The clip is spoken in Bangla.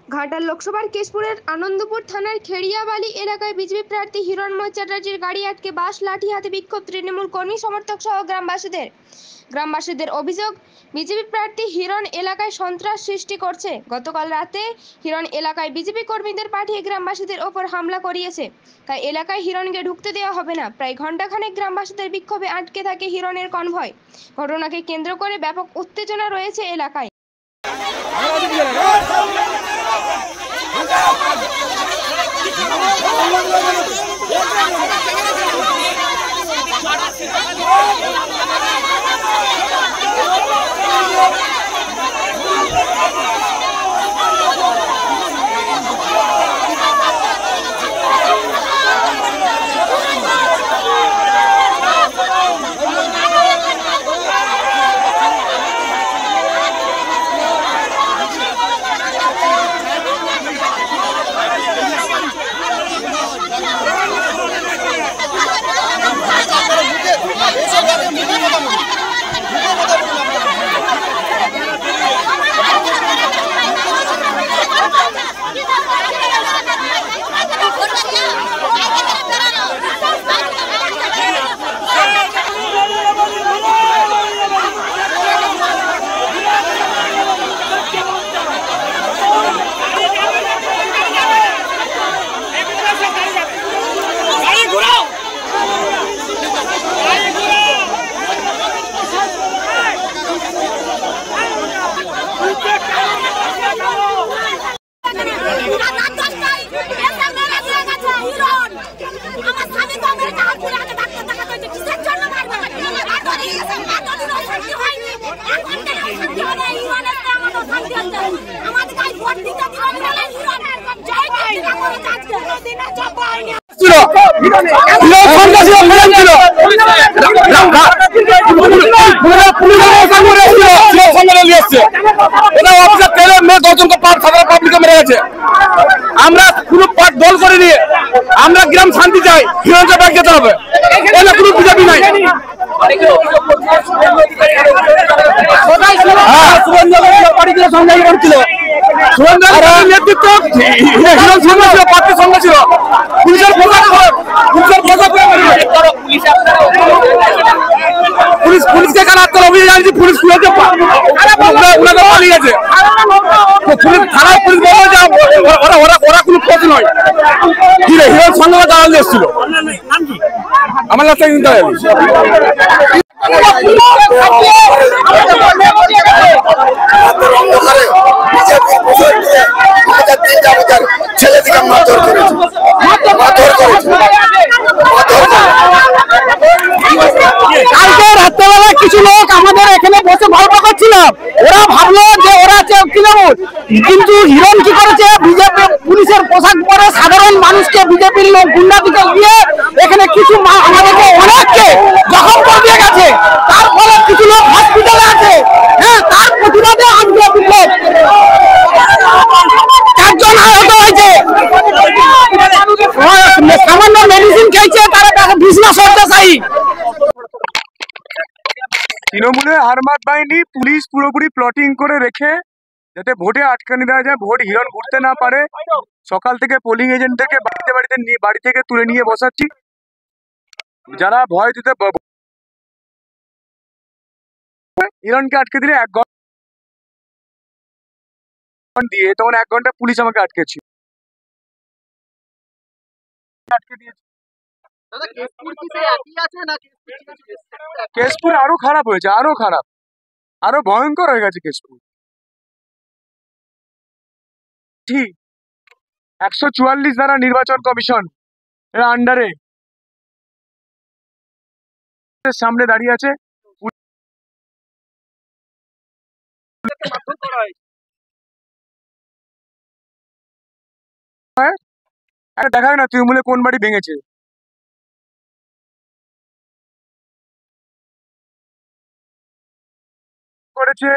ঘাটাল লোকসভার কেশপুরের আনন্দপুর থানার খেড়িয়াবালি এলাকায় বিজেপি প্রার্থী হিরণময় চ্যাটার্জির গাড়ি আটকে বাস লাঠি হাতে বিক্ষোভ তৃণমূল কর্মী সমর্থক সহ গ্রামবাসীদের অভিযোগ, বিজেপি প্রার্থী হিরণ এলাকায় সন্ত্রাস সৃষ্টি করছে। গতকাল রাতে হিরণ এলাকায় বিজেপি কর্মীদের পাঠিয়ে গ্রামবাসীদের ওপর হামলা করিয়েছে, তাই এলাকায় হিরণকে ঢুকতে দেওয়া হবে না। প্রায় ঘণ্টাখানেক গ্রামবাসীদের বিক্ষোভে আটকে থাকে হিরণের কনভয়। ঘটনাকে কেন্দ্র করে ব্যাপক উত্তেজনা রয়েছে এলাকায়। আমরা পুরো পাট দল করে নিয়ে আমরা গ্রাম শান্তি চাই, হিরণকে ব্যাগ যেতে হবে, এটা কোনো বিজেপি নাই। নেতৃত্ব হিরণ সঙ্গে ছিল, পার্টির সঙ্গে ছিল, পুলিশের পুলিশকে খারাপ করে অভিযোগ জানছি, পুলিশ ওনাকে পালিয়ে গেছে। থানায় পুলিশ বললো যে ওরা কোনো পথ নয়, হিরণ সঙ্গে দাঁড়ালে এসেছিল। আমার লাগছে ছেলেদিকে মারধর করেছে। কালকে রাত্রেবেলা কিছু লোক আমাদের এখানে বসে গল্প করছিলাম, ওরা ভাবলো যে ওরা তৃণমূল, কিন্তু হিরণ কি করেছে, বিজেপি পুলিশের পোশাক পরে সাধারণ মানুষকে বিজেপির লোক গুন্ডা দিকে দিয়ে এখানে কিছু আমাদেরকে অনেককে জখম করে দিয়ে গেছে। তার ফলে কিছু লোক হসপিটালে আছে। হ্যাঁ, তার প্রতিবাদে আজকে বিক্ষোভ। 4 জন আহত হয়েছে, সামান্য মেডিসিন খেয়েছে, তারা বিজনেস অত্যাচারী। তৃণমূলের হারমাত বাহিনী পুলিশ পুরোপুরি প্লটিং করে রেখে যাতে ভোটে আটকানি দেওয়া যায়, ভোট হিরণ ঘুরতে না পারে। সকাল থেকে পোলিং এজেন্টদেরকে বাড়ি থেকে তুলে নিয়ে বসাচ্ছি। যারা ভয় দিতে হিরণকে আটকে দিলে 1 ঘন্টা দিয়ে, তখন 1 ঘন্টা পুলিশ আমাকে আটকে দিয়েছে। কেশপুর আরো খারাপ হয়েছে, আরো খারাপ, আরো ভয়ঙ্কর হয়ে গেছে কেশপুর। ঠিক 144 ধারা নির্বাচন কমিশন এর আন্ডারে সামনে দাঁড়িয়ে আছে। দেখা না তৃণমূলে কোন বাড়ি ভেঙেছে। করেছে